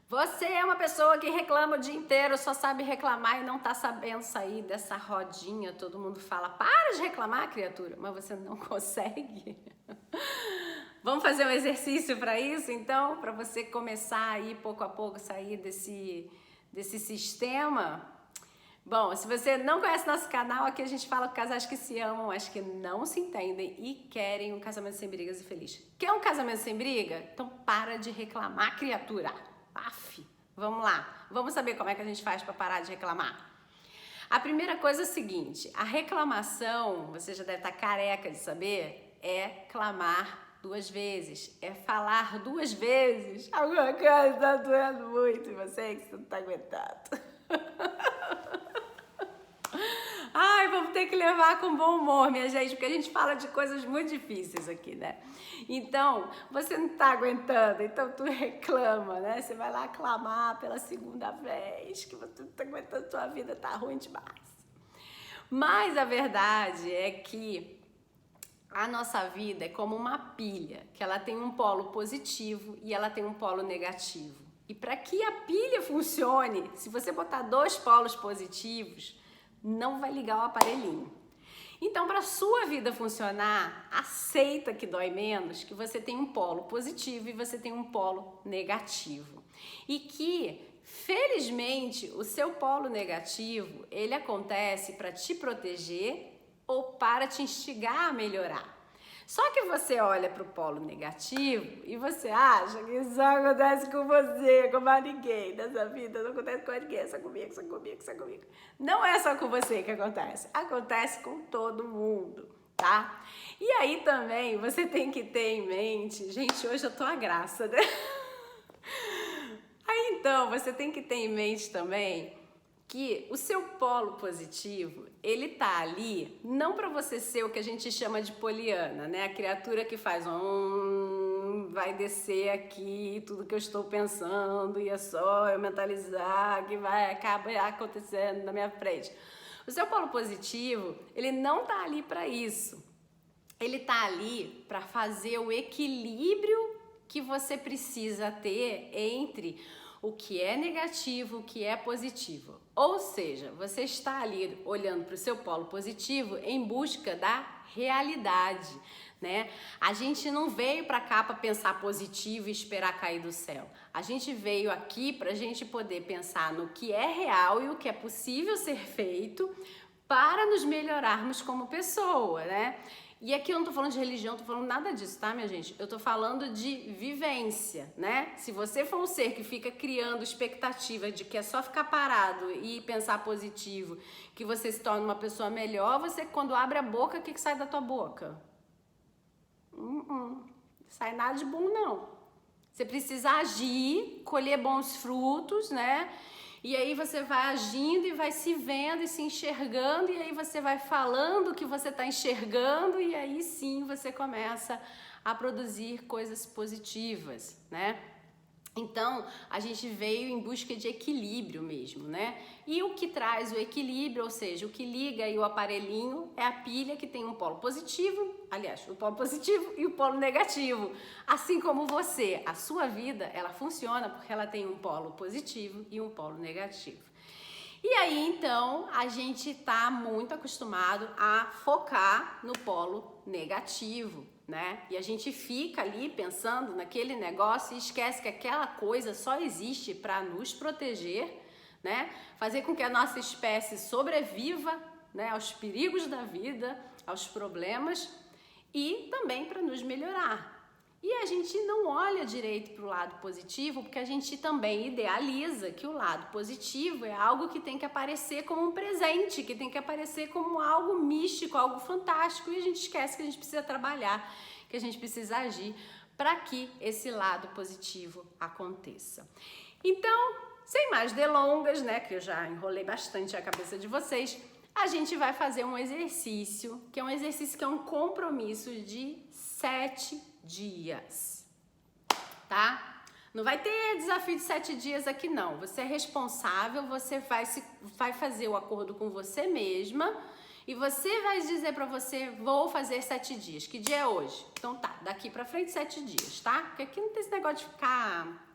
Você é uma pessoa que reclama o dia inteiro, só sabe reclamar e não tá sabendo sair dessa rodinha. Todo mundo fala, para de reclamar, criatura, mas você não consegue. Vamos fazer um exercício para isso, então? Para você começar aí, pouco a pouco, sair desse sistema. Bom, se você não conhece nosso canal, aqui a gente fala com casais que se amam, mas que não se entendem e querem um casamento sem brigas e feliz. Quer um casamento sem briga? Então para de reclamar, criatura. Aff, vamos lá. Vamos saber como é que a gente faz para parar de reclamar. A primeira coisa é a seguinte, a reclamação, você já deve estar careca de saber, é clamar 2 vezes, é falar 2 vezes. Alguma coisa está doendo muito em você que você não está aguentando. Ai, vamos ter que levar com bom humor, minha gente, porque a gente fala de coisas muito difíceis aqui, né? Então, você não tá aguentando, então tu reclama, né? Você vai lá clamar pela 2ª vez, que você não tá aguentando, tua vida tá ruim demais. Mas a verdade é que a nossa vida é como uma pilha, que ela tem um polo positivo e ela tem um polo negativo. E para que a pilha funcione, se você botar 2 polos positivos, não vai ligar o aparelhinho. Então, para a sua vida funcionar, aceita que dói menos, que você tem um polo positivo e você tem um polo negativo. E que, felizmente, o seu polo negativo, ele acontece para te proteger ou para te instigar a melhorar. Só que você olha para o polo negativo e você acha que isso acontece com você, com mais ninguém nessa vida, não acontece com ninguém, só comigo, só comigo, só comigo. Não é só com você que acontece com todo mundo, tá? E aí também você tem que ter em mente, gente, hoje eu tô a graça, né? Aí então você tem que ter em mente também que o seu polo positivo, ele tá ali não para você ser o que a gente chama de poliana, né? A criatura que faz vai descer aqui tudo que eu estou pensando e é só eu mentalizar que vai acabar acontecendo na minha frente. O seu polo positivo, ele não tá ali para isso. Ele tá ali para fazer o equilíbrio que você precisa ter entre o que é negativo, o que é positivo. Ou seja, você está ali olhando para o seu polo positivo em busca da realidade, né? A gente não veio para cá para pensar positivo e esperar cair do céu. A gente veio aqui para a gente poder pensar no que é real e o que é possível ser feito para nos melhorarmos como pessoa, né? E aqui eu não tô falando de religião, não tô falando nada disso, tá, minha gente? Eu tô falando de vivência, né? Se você for um ser que fica criando expectativa de que é só ficar parado e pensar positivo, que você se torna uma pessoa melhor, você quando abre a boca, o que sai da tua boca? Sai nada de bom, não. Você precisa agir, colher bons frutos, né? E aí você vai agindo e vai se vendo e se enxergando, e aí você vai falando o que você está enxergando, e aí sim você começa a produzir coisas positivas, né? Então, a gente veio em busca de equilíbrio mesmo, né? E o que traz o equilíbrio, ou seja, o que liga aí o aparelhinho é a pilha que tem um polo positivo, aliás, o polo positivo e o polo negativo. Assim como você, a sua vida, ela funciona porque ela tem um polo positivo e um polo negativo. E aí, então, a gente tá muito acostumado a focar no polo negativo, né? E a gente fica ali pensando naquele negócio e esquece que aquela coisa só existe para nos proteger, né? Fazer com que a nossa espécie sobreviva, né, aos perigos da vida, aos problemas e também para nos melhorar. E a gente não olha direito para o lado positivo, porque a gente também idealiza que o lado positivo é algo que tem que aparecer como um presente, que tem que aparecer como algo místico, algo fantástico, e a gente esquece que a gente precisa trabalhar, que a gente precisa agir para que esse lado positivo aconteça. Então, sem mais delongas, né, que eu já enrolei bastante a cabeça de vocês, a gente vai fazer um exercício, que é um compromisso de 7 dias, tá? Não vai ter desafio de 7 dias aqui não, você é responsável, você vai fazer o acordo com você mesma e você vai dizer pra você, vou fazer 7 dias, que dia é hoje? Então tá, daqui pra frente 7 dias, tá? Porque aqui não tem esse negócio de ficar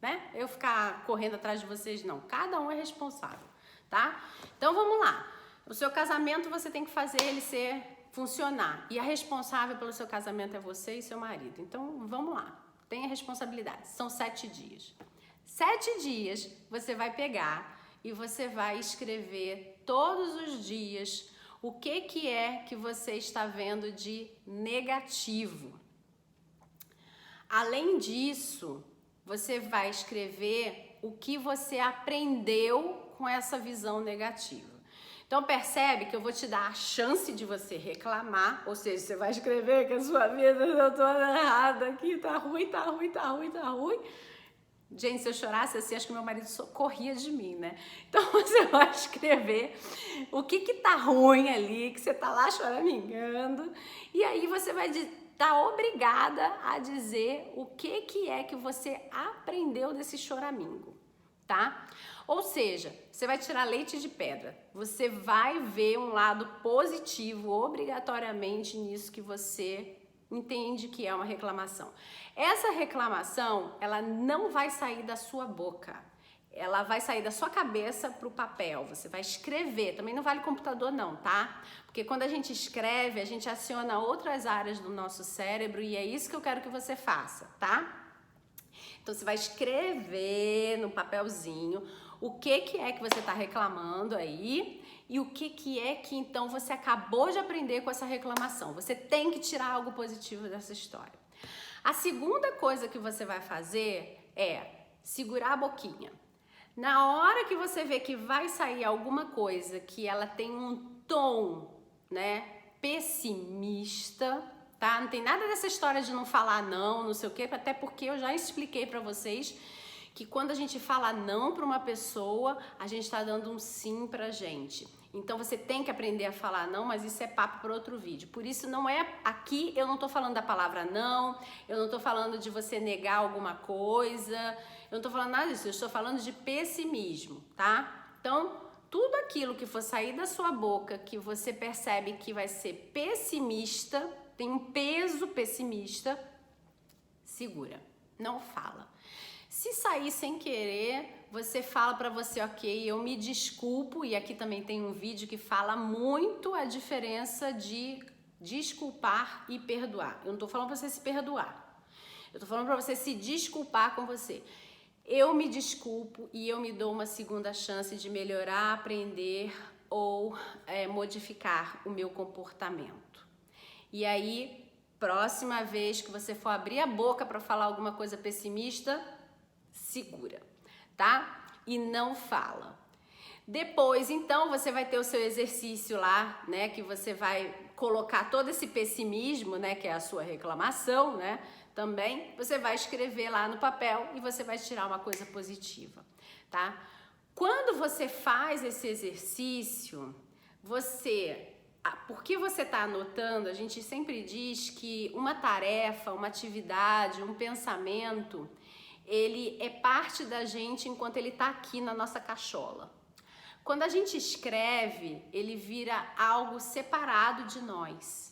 né? Eu ficar correndo atrás de vocês, não. Cada um é responsável, tá? Então vamos lá. O seu casamento você tem que fazer ele funcionar. E a responsável pelo seu casamento é você e seu marido. Então vamos lá. Tenha responsabilidade. São 7 dias. 7 dias você vai pegar e você vai escrever todos os dias o que é que você está vendo de negativo. Além disso, você vai escrever o que você aprendeu com essa visão negativa. Então percebe que eu vou te dar a chance de você reclamar, ou seja, você vai escrever que a sua vida está toda errada aqui, tá ruim, tá ruim, tá ruim, tá ruim. Gente, se eu chorasse assim, acho que meu marido corria de mim, né? Então você vai escrever o que tá ruim ali, que você tá lá choramingando, e aí você vai estar obrigada a dizer o que é que você aprendeu desse choramingo, tá? Ou seja, você vai tirar leite de pedra, você vai ver um lado positivo obrigatoriamente nisso que você entende que é uma reclamação. Essa reclamação, ela não vai sair da sua boca, ela vai sair da sua cabeça para o papel, você vai escrever, também não vale computador não, tá? Porque quando a gente escreve, a gente aciona outras áreas do nosso cérebro e é isso que eu quero que você faça, tá? Então você vai escrever no papelzinho o que é que você está reclamando aí e o que é que então você acabou de aprender com essa reclamação. Você tem que tirar algo positivo dessa história. A segunda coisa que você vai fazer é segurar a boquinha. Na hora que você vê que vai sair alguma coisa que ela tem um tom, né, pessimista, tá? Não tem nada dessa história de não falar não, não sei o quê, até porque eu já expliquei pra vocês que quando a gente fala não para uma pessoa, a gente está dando um sim pra gente. Então você tem que aprender a falar não, mas isso é papo para outro vídeo. Por isso não é aqui, eu não tô falando da palavra não, eu não tô falando de você negar alguma coisa, eu não tô falando nada disso, eu estou falando de pessimismo, tá? Então, tudo aquilo que for sair da sua boca, que você percebe que vai ser pessimista, tem um peso pessimista, segura, não fala. Se sair sem querer, você fala pra você, ok, eu me desculpo, e aqui também tem um vídeo que fala muito a diferença de desculpar e perdoar. Eu não tô falando pra você se perdoar, eu tô falando pra você se desculpar com você. Eu me desculpo e eu me dou uma segunda chance de melhorar, aprender ou modificar o meu comportamento. E aí, próxima vez que você for abrir a boca para falar alguma coisa pessimista, segura, tá? E não fala. Depois, então, você vai ter o seu exercício lá, né? Que você vai colocar todo esse pessimismo, né? Que é a sua reclamação, né? Também, você vai escrever lá no papel e você vai tirar uma coisa positiva, tá? Quando você faz esse exercício, porque você está anotando, a gente sempre diz que uma tarefa, uma atividade, um pensamento, ele é parte da gente enquanto ele está aqui na nossa cachola. Quando a gente escreve, ele vira algo separado de nós.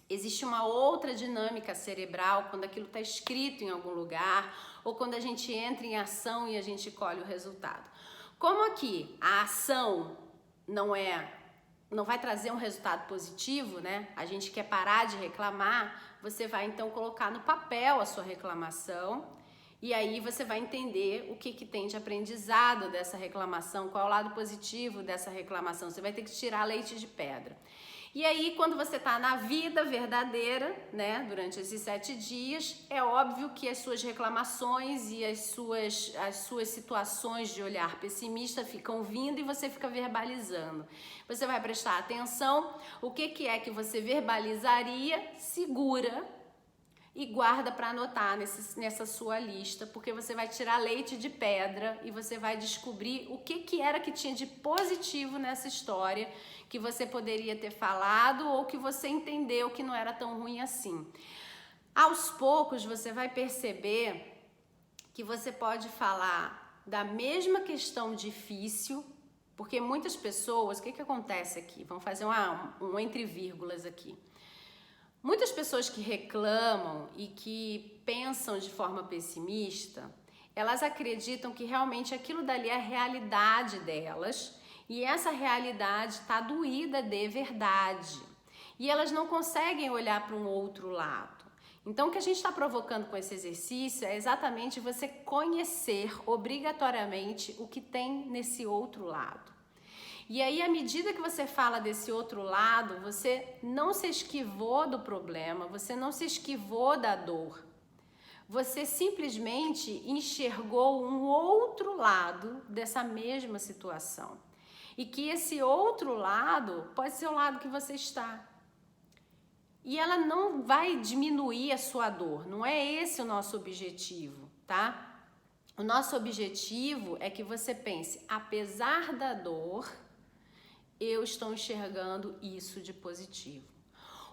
Existe uma outra dinâmica cerebral quando aquilo está escrito em algum lugar ou quando a gente entra em ação e a gente colhe o resultado. Como aqui a ação não vai trazer um resultado positivo, né? A gente quer parar de reclamar, você vai então colocar no papel a sua reclamação e aí você vai entender o que tem de aprendizado dessa reclamação, qual é o lado positivo dessa reclamação. Você vai ter que tirar leite de pedra. E aí, quando você está na vida verdadeira, né, durante esses 7 dias, é óbvio que as suas reclamações e as suas situações de olhar pessimista ficam vindo e você fica verbalizando. Você vai prestar atenção, o que é que você verbalizaria, segura e guarda para anotar nessa sua lista, porque você vai tirar leite de pedra e você vai descobrir o que era que tinha de positivo nessa história que você poderia ter falado ou que você entendeu que não era tão ruim assim. Aos poucos você vai perceber que você pode falar da mesma questão difícil, porque muitas pessoas, o que acontece aqui? Vamos fazer um entre vírgulas aqui. Muitas pessoas que reclamam e que pensam de forma pessimista, Elas acreditam que realmente aquilo dali é a realidade delas e essa realidade está doída de verdade. E elas não conseguem olhar para um outro lado. Então, o que a gente está provocando com esse exercício é exatamente você conhecer obrigatoriamente o que tem nesse outro lado. E aí, à medida que você fala desse outro lado, você não se esquivou do problema, você não se esquivou da dor. Você simplesmente enxergou um outro lado dessa mesma situação. E que esse outro lado pode ser o lado que você está. E ela não vai diminuir a sua dor, não é esse o nosso objetivo, tá? O nosso objetivo é que você pense, apesar da dor, eu estou enxergando isso de positivo.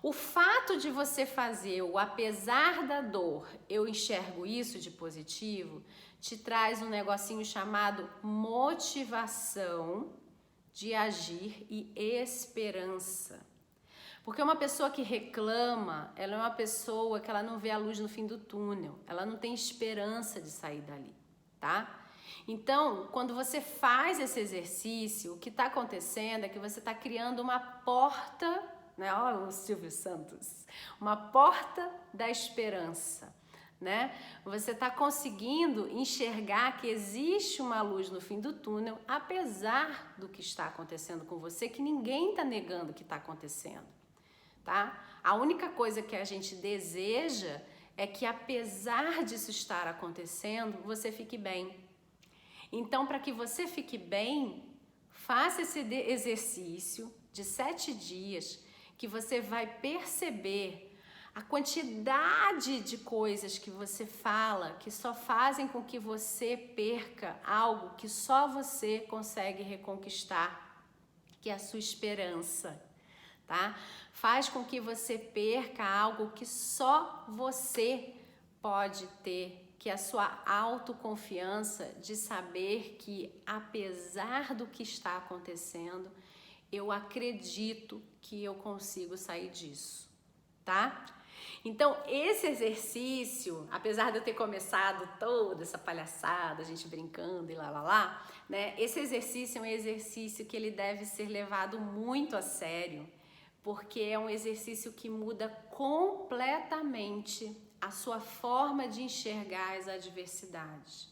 O fato de você fazer o apesar da dor, eu enxergo isso de positivo, te traz um negocinho chamado motivação de agir e esperança. Porque uma pessoa que reclama, ela é uma pessoa que ela não vê a luz no fim do túnel, ela não tem esperança de sair dali, tá? Então, quando você faz esse exercício, o que está acontecendo é que você está criando uma porta, né? Olha o Silvio Santos, uma porta da esperança, né? Você está conseguindo enxergar que existe uma luz no fim do túnel, apesar do que está acontecendo com você, que ninguém está negando que está acontecendo. Tá? A única coisa que a gente deseja é que, apesar disso estar acontecendo, você fique bem. Então, para que você fique bem, faça esse exercício de 7 dias que você vai perceber a quantidade de coisas que você fala que só fazem com que você perca algo que só você consegue reconquistar, que é a sua esperança. Tá? Faz com que você perca algo que só você pode ter, que é a sua autoconfiança de saber que, apesar do que está acontecendo, eu acredito que eu consigo sair disso, tá? Então, esse exercício, apesar de eu ter começado toda essa palhaçada, a gente brincando e lá, né? Esse exercício é um exercício que ele deve ser levado muito a sério, porque é um exercício que muda completamente a sua forma de enxergar as adversidades.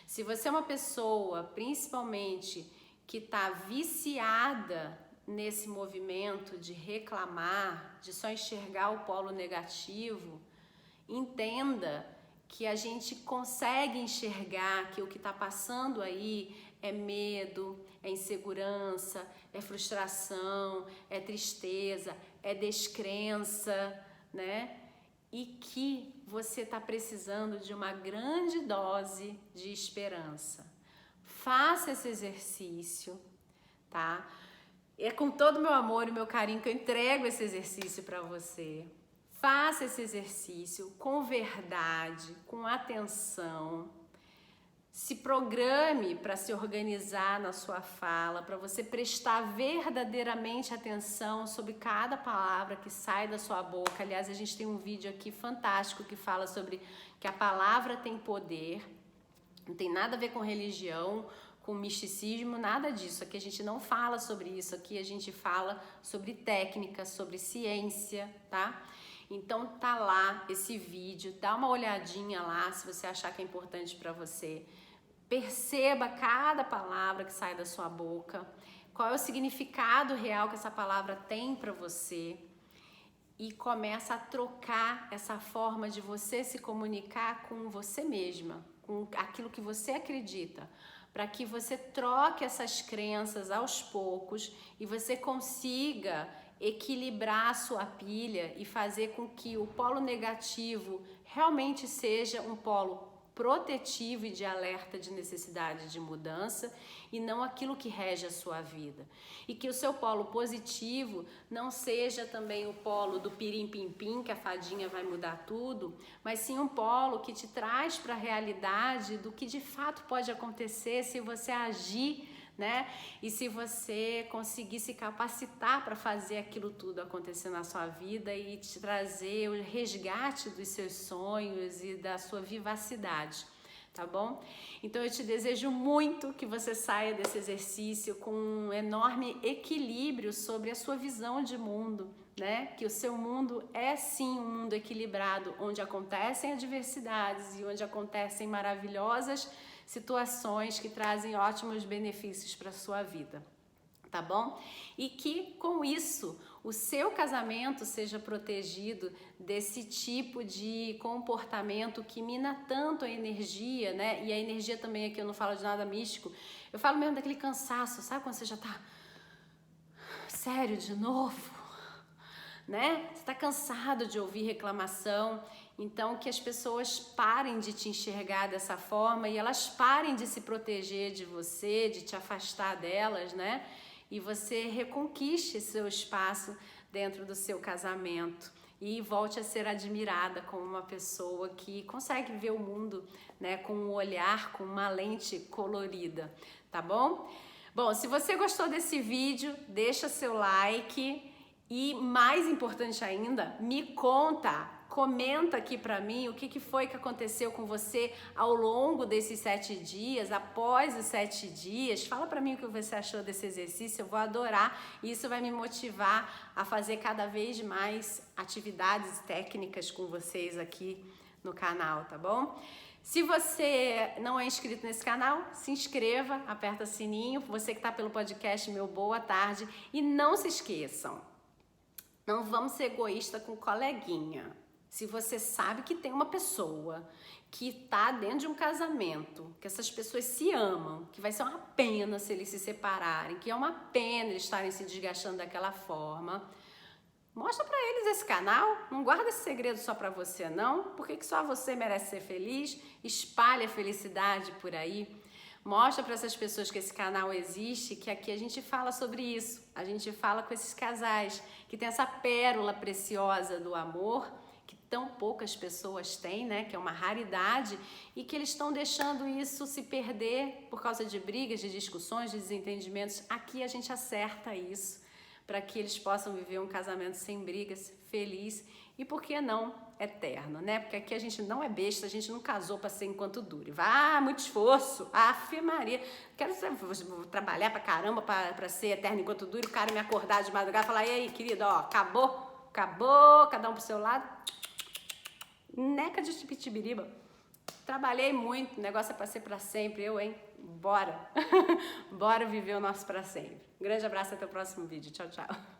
Se você é uma pessoa, principalmente, que está viciada nesse movimento de reclamar, de só enxergar o polo negativo, entenda que a gente consegue enxergar que o que está passando aí é medo, é insegurança, é frustração, é tristeza, é descrença, né? E que você está precisando de uma grande dose de esperança. Faça esse exercício, tá? É com todo o meu amor e meu carinho que eu entrego esse exercício para você. Faça esse exercício com verdade, com atenção. Se programe para se organizar na sua fala, para você prestar verdadeiramente atenção sobre cada palavra que sai da sua boca. Aliás, a gente tem um vídeo aqui fantástico que fala sobre que a palavra tem poder. Não tem nada a ver com religião, com misticismo, nada disso. Aqui a gente não fala sobre isso, aqui a gente fala sobre técnica, sobre ciência, tá? Então tá lá esse vídeo, dá uma olhadinha lá se você achar que é importante para você. Perceba cada palavra que sai da sua boca, qual é o significado real que essa palavra tem para você e começa a trocar essa forma de você se comunicar com você mesma, com aquilo que você acredita, para que você troque essas crenças aos poucos e você consiga equilibrar a sua pilha e fazer com que o polo negativo realmente seja um polo protetivo e de alerta de necessidade de mudança e não aquilo que rege a sua vida. E que o seu polo positivo não seja também o polo do pirim-pim-pim, que a fadinha vai mudar tudo, mas sim um polo que te traz para a realidade do que de fato pode acontecer se você agir, né? E se você conseguir se capacitar para fazer aquilo tudo acontecer na sua vida e te trazer o resgate dos seus sonhos e da sua vivacidade, tá bom? Então eu te desejo muito que você saia desse exercício com um enorme equilíbrio sobre a sua visão de mundo, né? Que o seu mundo é sim um mundo equilibrado, onde acontecem adversidades e onde acontecem maravilhosas situações que trazem ótimos benefícios para a sua vida, tá bom? E que com isso o seu casamento seja protegido desse tipo de comportamento que mina tanto a energia, né? E a energia também aqui eu não falo de nada místico, eu falo mesmo daquele cansaço, sabe quando você já tá sério de novo, né? Você tá cansado de ouvir reclamação, então que as pessoas parem de te enxergar dessa forma e elas parem de se proteger de você, de te afastar delas, né? E você reconquiste seu espaço dentro do seu casamento e volte a ser admirada como uma pessoa que consegue ver o mundo, né, com um olhar, com uma lente colorida, tá bom? Bom, se você gostou desse vídeo, deixa seu like e, mais importante ainda, me comenta aqui pra mim o que foi que aconteceu com você ao longo desses 7 dias, após os 7 dias. Fala pra mim o que você achou desse exercício, eu vou adorar e isso vai me motivar a fazer cada vez mais atividades técnicas com vocês aqui no canal, tá bom? Se você não é inscrito nesse canal, se inscreva, aperta o sininho. Você que está pelo podcast, meu boa tarde. E não se esqueçam, não vamos ser egoístas com o coleguinha. Se você sabe que tem uma pessoa que tá dentro de um casamento, que essas pessoas se amam, que vai ser uma pena se eles se separarem, que é uma pena eles estarem se desgastando daquela forma, mostra pra eles esse canal, não guarda esse segredo só pra você não, porque que só você merece ser feliz, espalha a felicidade por aí. Mostra para essas pessoas que esse canal existe, que aqui a gente fala sobre isso. A gente fala com esses casais que tem essa pérola preciosa do amor, que tão poucas pessoas têm, né? Que é uma raridade e que eles estão deixando isso se perder por causa de brigas, de discussões, de desentendimentos. Aqui a gente acerta isso para que eles possam viver um casamento sem brigas, feliz e, por que não, eterno, né? Porque aqui a gente não é besta, a gente não casou para ser enquanto dure. Muito esforço, Ave Maria. Vou trabalhar pra caramba para ser eterno enquanto dure, o cara me acordar de madrugada e falar, e aí, querido, ó, acabou, cada um pro seu lado. Neca de tipitibiriba. Trabalhei muito, o negócio é pra ser pra sempre, hein? Bora! Bora viver o nosso pra sempre. Um grande abraço, até o próximo vídeo. Tchau, tchau.